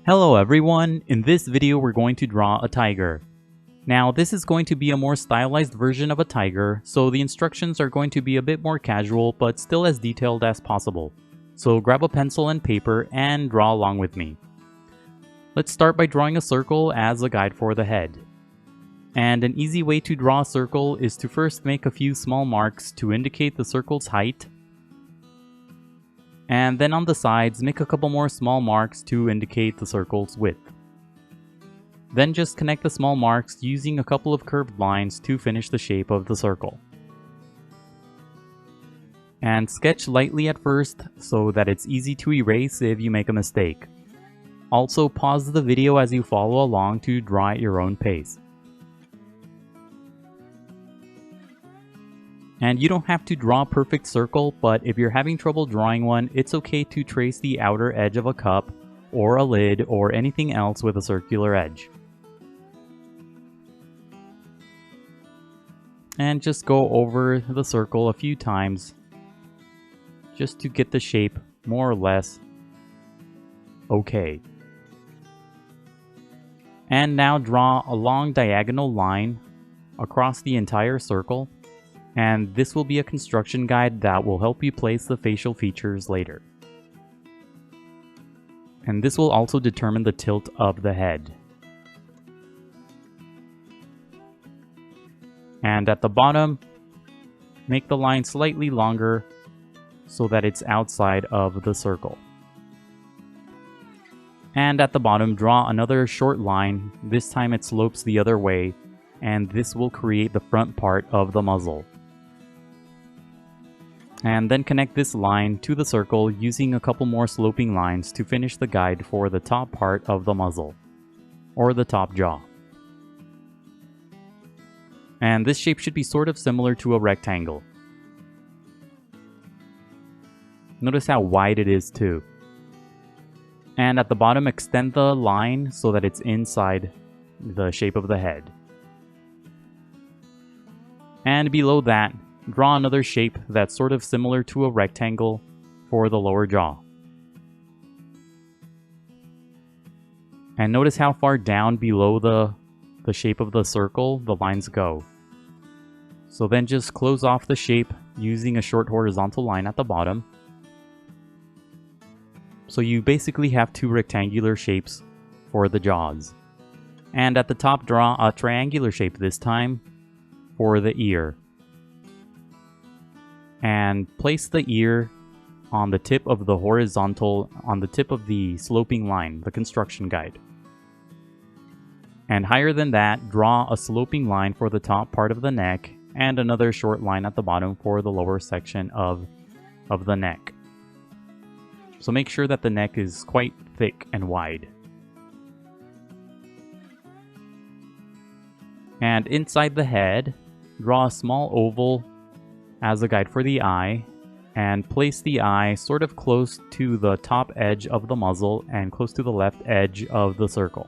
Hello everyone, in this video we're going to draw a tiger. Now this is going to be a more stylized version of a tiger, so the instructions are going to be a bit more casual but still as detailed as possible. So grab a pencil and paper and draw along with me. Let's start by drawing a circle as a guide for the head. And an easy way to draw a circle is to first make a few small marks to indicate the circle's height. And then on the sides, make a couple more small marks to indicate the circle's width. Then just connect the small marks using a couple of curved lines to finish the shape of the circle. And sketch lightly at first so that it's easy to erase if you make a mistake. Also pause the video as you follow along to draw at your own pace. And you don't have to draw a perfect circle, but if you're having trouble drawing one, it's okay to trace the outer edge of a cup, or a lid, or anything else with a circular edge. And just go over the circle a few times, just to get the shape more or less okay. And now draw a long diagonal line across the entire circle. And this will be a construction guide that will help you place the facial features later. And this will also determine the tilt of the head. And at the bottom, make the line slightly longer so that it's outside of the circle. And at the bottom, draw another short line. This time it slopes the other way, and this will create the front part of the muzzle. And then connect this line to the circle using a couple more sloping lines to finish the guide for the top part of the muzzle, or the top jaw. And this shape should be sort of similar to a rectangle. Notice how wide it is too. And at the bottom, extend the line so that it's inside the shape of the head. And below that, draw another shape that's sort of similar to a rectangle for the lower jaw. And notice how far down below the shape of the circle the lines go. So then just close off the shape using a short horizontal line at the bottom. So you basically have two rectangular shapes for the jaws. And at the top, draw a triangular shape this time for the ear. And place the ear on the tip of the sloping line, the construction guide. And higher than that, draw a sloping line for the top part of the neck and another short line at the bottom for the lower section of the neck. So make sure that the neck is quite thick and wide. And inside the head, draw a small oval as a guide for the eye, and place the eye sort of close to the top edge of the muzzle and close to the left edge of the circle.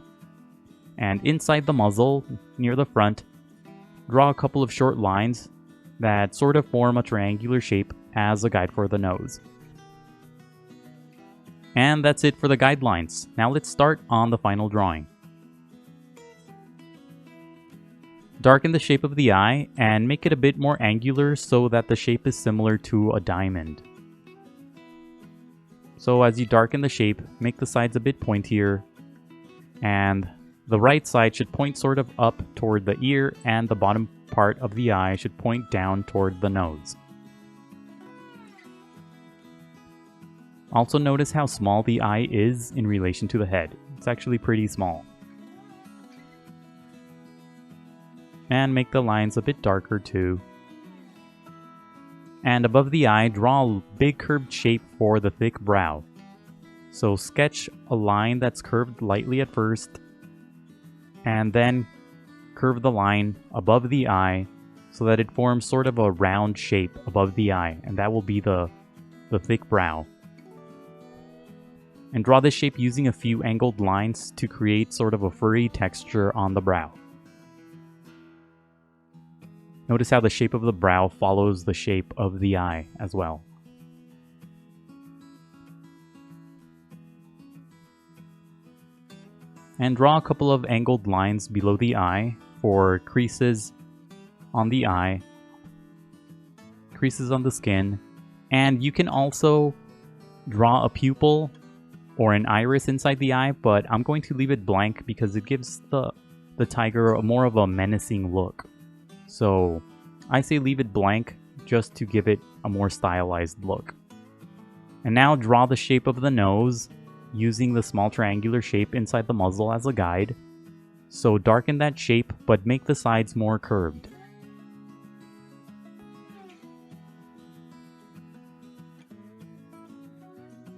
And inside the muzzle, near the front, draw a couple of short lines that sort of form a triangular shape as a guide for the nose. And that's it for the guidelines. Now let's start on the final drawing. Darken the shape of the eye and make it a bit more angular so that the shape is similar to a diamond. So as you darken the shape, make the sides a bit pointier, and the right side should point sort of up toward the ear, and the bottom part of the eye should point down toward the nose. Also notice how small the eye is in relation to the head. It's actually pretty small. And make the lines a bit darker too. And above the eye, draw a big curved shape for the thick brow. So sketch a line that's curved lightly at first, and then curve the line above the eye so that it forms sort of a round shape above the eye, and that will be the thick brow. And draw this shape using a few angled lines to create sort of a furry texture on the brow. Notice how the shape of the brow follows the shape of the eye as well. And draw a couple of angled lines below the eye for creases on the eye, creases on the skin, and you can also draw a pupil or an iris inside the eye, but I'm going to leave it blank because it gives the tiger more of a menacing look. So I say leave it blank just to give it a more stylized look. And now draw the shape of the nose using the small triangular shape inside the muzzle as a guide. So darken that shape, but make the sides more curved.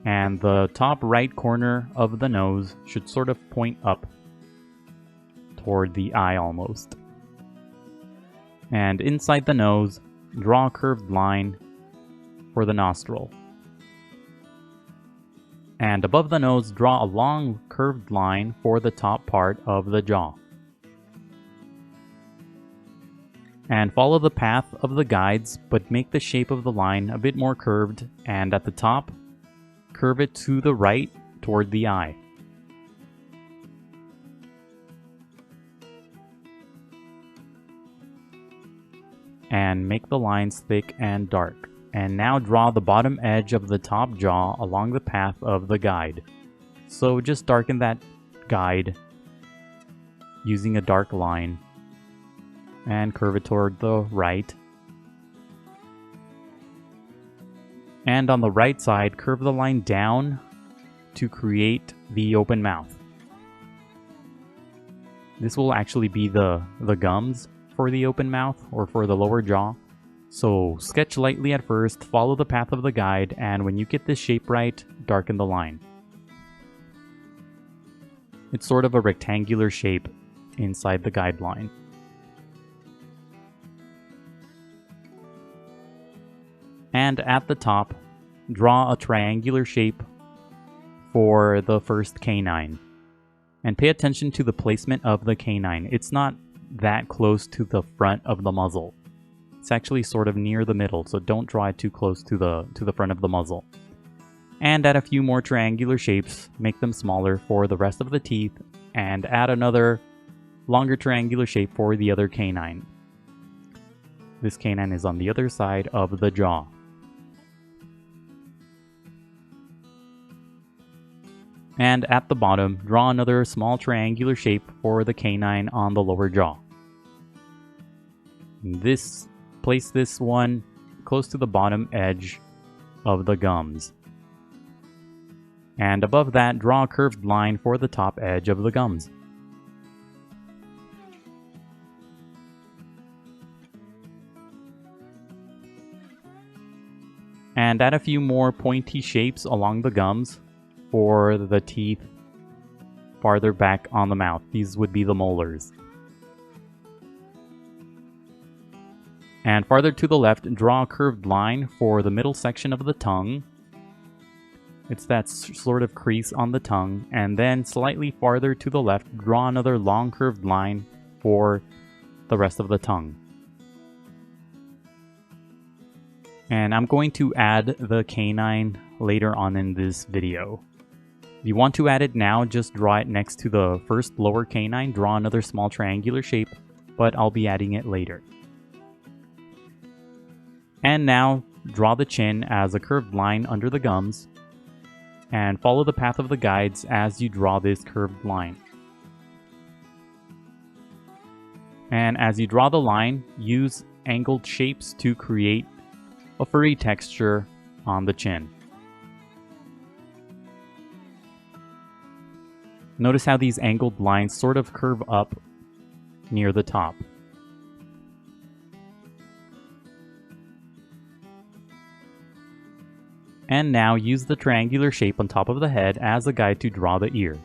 And the top right corner of the nose should sort of point up toward the eye almost. And inside the nose, draw a curved line for the nostril. And above the nose, draw a long curved line for the top part of the jaw. And follow the path of the guides, but make the shape of the line a bit more curved, and at the top, curve it to the right toward the eye. And make the lines thick and dark. And now draw the bottom edge of the top jaw along the path of the guide. So just darken that guide using a dark line and curve it toward the right. And on the right side, curve the line down to create the open mouth. This will actually be the gums for the open mouth or for the lower jaw. So sketch lightly at first, follow the path of the guide, and when you get this shape right, darken the line. It's sort of a rectangular shape inside the guideline. And at the top, draw a triangular shape for the first canine. And pay attention to the placement of the canine. It's not that close to the front of the muzzle. It's actually sort of near the middle, so don't draw it too close to the front of the muzzle. And add a few more triangular shapes, make them smaller for the rest of the teeth, and add another longer triangular shape for the other canine. This canine is on the other side of the jaw. And at the bottom, draw another small triangular shape for the canine on the lower jaw. Place this one close to the bottom edge of the gums. And above that, draw a curved line for the top edge of the gums. And add a few more pointy shapes along the gums for the teeth farther back on the mouth. These would be the molars. And farther to the left, draw a curved line for the middle section of the tongue. It's that sort of crease on the tongue. And then slightly farther to the left, draw another long curved line for the rest of the tongue. And I'm going to add the canine later on in this video. If you want to add it now, just draw it next to the first lower canine, draw another small triangular shape, but I'll be adding it later. And now, draw the chin as a curved line under the gums, and follow the path of the guides as you draw this curved line. And as you draw the line, use angled shapes to create a furry texture on the chin. Notice how these angled lines sort of curve up near the top. And now use the triangular shape on top of the head as a guide to draw the ear.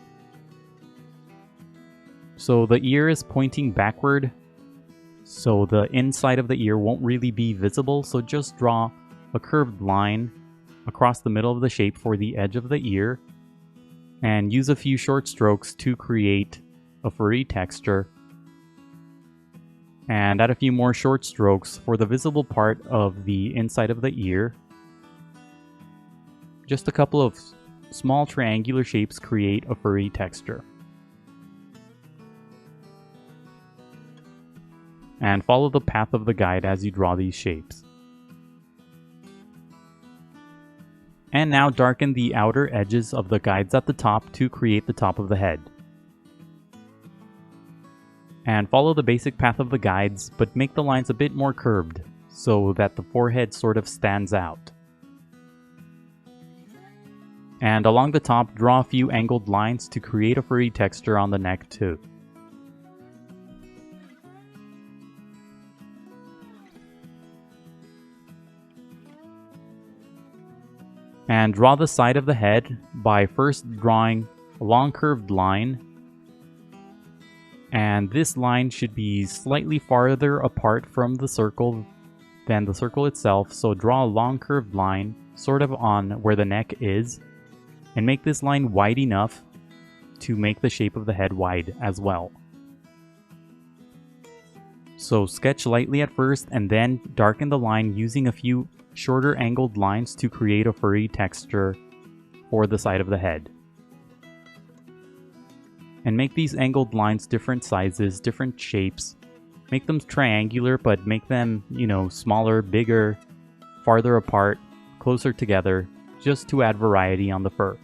So the ear is pointing backward, so the inside of the ear won't really be visible, so just draw a curved line across the middle of the shape for the edge of the ear, and use a few short strokes to create a furry texture, and add a few more short strokes for the visible part of the inside of the ear. Just a couple of small triangular shapes create a furry texture. and follow the path of the guide as you draw these shapes. And now darken the outer edges of the guides at the top to create the top of the head. And follow the basic path of the guides, but make the lines a bit more curved, so that the forehead sort of stands out. And along the top, draw a few angled lines to create a furry texture on the neck too. And draw the side of the head by first drawing a long curved line. And this line should be slightly farther apart from the circle than the circle itself, so draw a long curved line sort of on where the neck is, and make this line wide enough to make the shape of the head wide as well. So sketch lightly at first and then darken the line using a few shorter angled lines to create a furry texture for the side of the head. And make these angled lines different sizes, different shapes. Make them triangular, but make them, smaller, bigger, farther apart, closer together, just to add variety on the fur.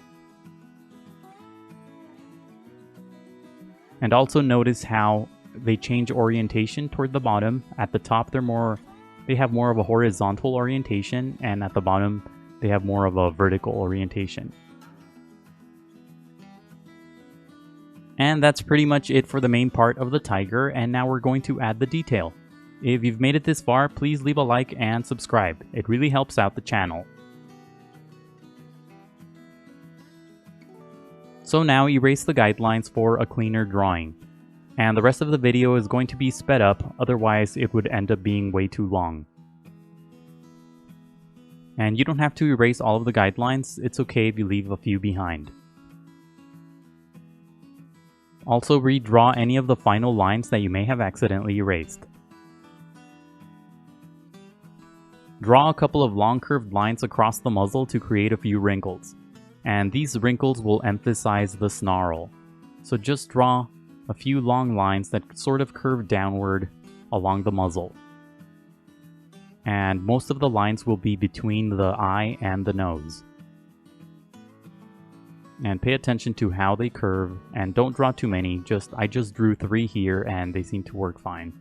And also notice how they change orientation toward the bottom. At the top they have more of a horizontal orientation, and at the bottom they have more of a vertical orientation. And that's pretty much it for the main part of the tiger, and now we're going to add the detail. If you've made it this far, please leave a like and subscribe. It really helps out the channel. So now erase the guidelines for a cleaner drawing. And the rest of the video is going to be sped up, otherwise it would end up being way too long. And you don't have to erase all of the guidelines, it's okay if you leave a few behind. Also redraw any of the final lines that you may have accidentally erased. Draw a couple of long curved lines across the muzzle to create a few wrinkles. And these wrinkles will emphasize the snarl. So just draw a few long lines that sort of curve downward along the muzzle. And most of the lines will be between the eye and the nose. And pay attention to how they curve, and don't draw too many. I just drew 3 here and they seem to work fine.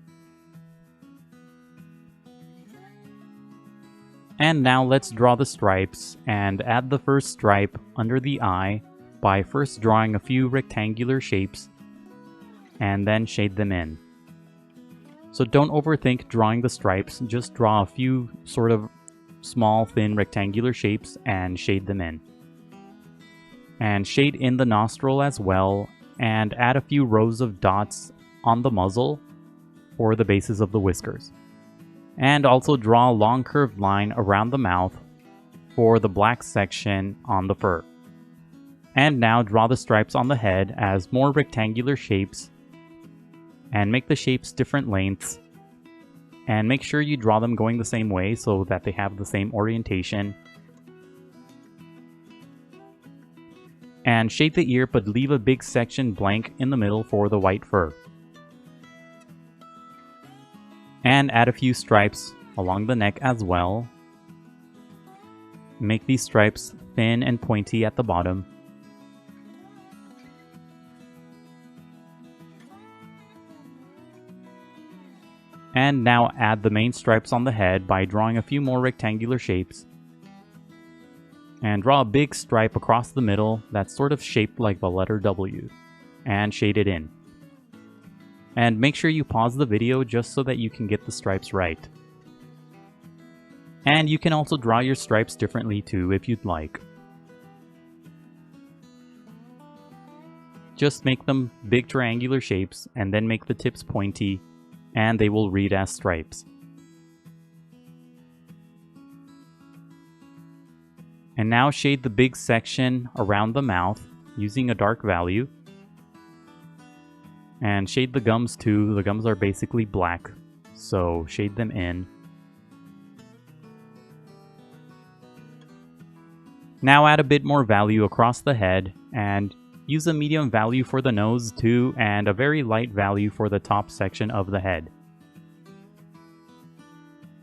And now let's draw the stripes, and add the first stripe under the eye by first drawing a few rectangular shapes and then shade them in. So don't overthink drawing the stripes, just draw a few sort of small thin rectangular shapes and shade them in. And shade in the nostril as well, and add a few rows of dots on the muzzle for the bases of the whiskers. And also draw a long curved line around the mouth for the black section on the fur. And now draw the stripes on the head as more rectangular shapes, and make the shapes different lengths, and make sure you draw them going the same way so that they have the same orientation. And shape the ear, but leave a big section blank in the middle for the white fur. And add a few stripes along the neck as well. Make these stripes thin and pointy at the bottom. And now add the main stripes on the head by drawing a few more rectangular shapes. And draw a big stripe across the middle that's sort of shaped like the letter W, and shade it in. And make sure you pause the video just so that you can get the stripes right. And you can also draw your stripes differently too if you'd like. Just make them big triangular shapes and then make the tips pointy, and they will read as stripes. And now shade the big section around the mouth using a dark value. And shade the gums too. The gums are basically black, so shade them in. Now add a bit more value across the head, and use a medium value for the nose too, and a very light value for the top section of the head.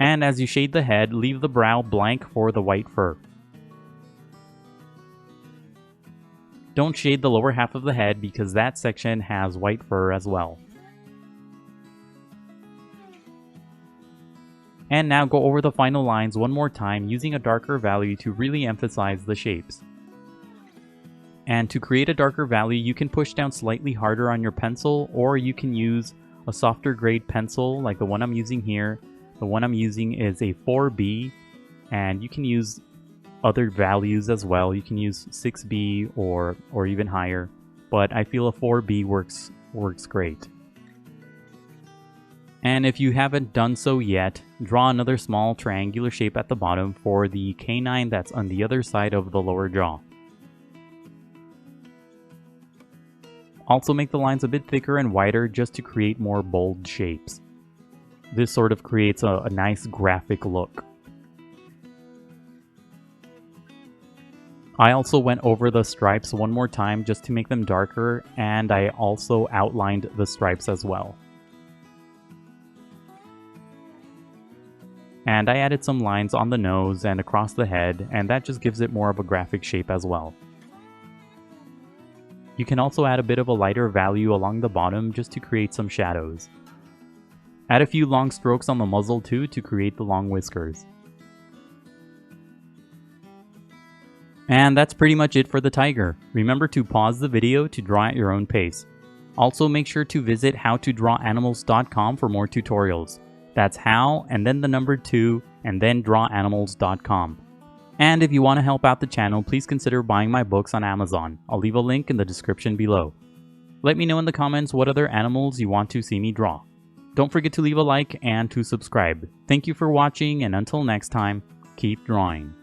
And as you shade the head, leave the brow blank for the white fur. Don't shade the lower half of the head because that section has white fur as well. And now go over the final lines one more time using a darker value to really emphasize the shapes. And to create a darker value, you can push down slightly harder on your pencil, or you can use a softer grade pencil like the one I'm using here. The one I'm using is a 4B, and you can use other values as well. You can use 6B or even higher, but I feel a 4B works great. And if you haven't done so yet, draw another small triangular shape at the bottom for the canine that's on the other side of the lower jaw. Also make the lines a bit thicker and wider just to create more bold shapes. This sort of creates a nice graphic look. I also went over the stripes one more time just to make them darker, and I also outlined the stripes as well. And I added some lines on the nose and across the head, and that just gives it more of a graphic shape as well. You can also add a bit of a lighter value along the bottom just to create some shadows. Add a few long strokes on the muzzle too to create the long whiskers. And that's pretty much it for the tiger. Remember to pause the video to draw at your own pace. Also make sure to visit howtodrawanimals.com for more tutorials. That's how, and then the number 2, and then drawanimals.com. And if you want to help out the channel, please consider buying my books on Amazon. I'll leave a link in the description below. Let me know in the comments what other animals you want to see me draw. Don't forget to leave a like and to subscribe. Thank you for watching, and until next time, keep drawing.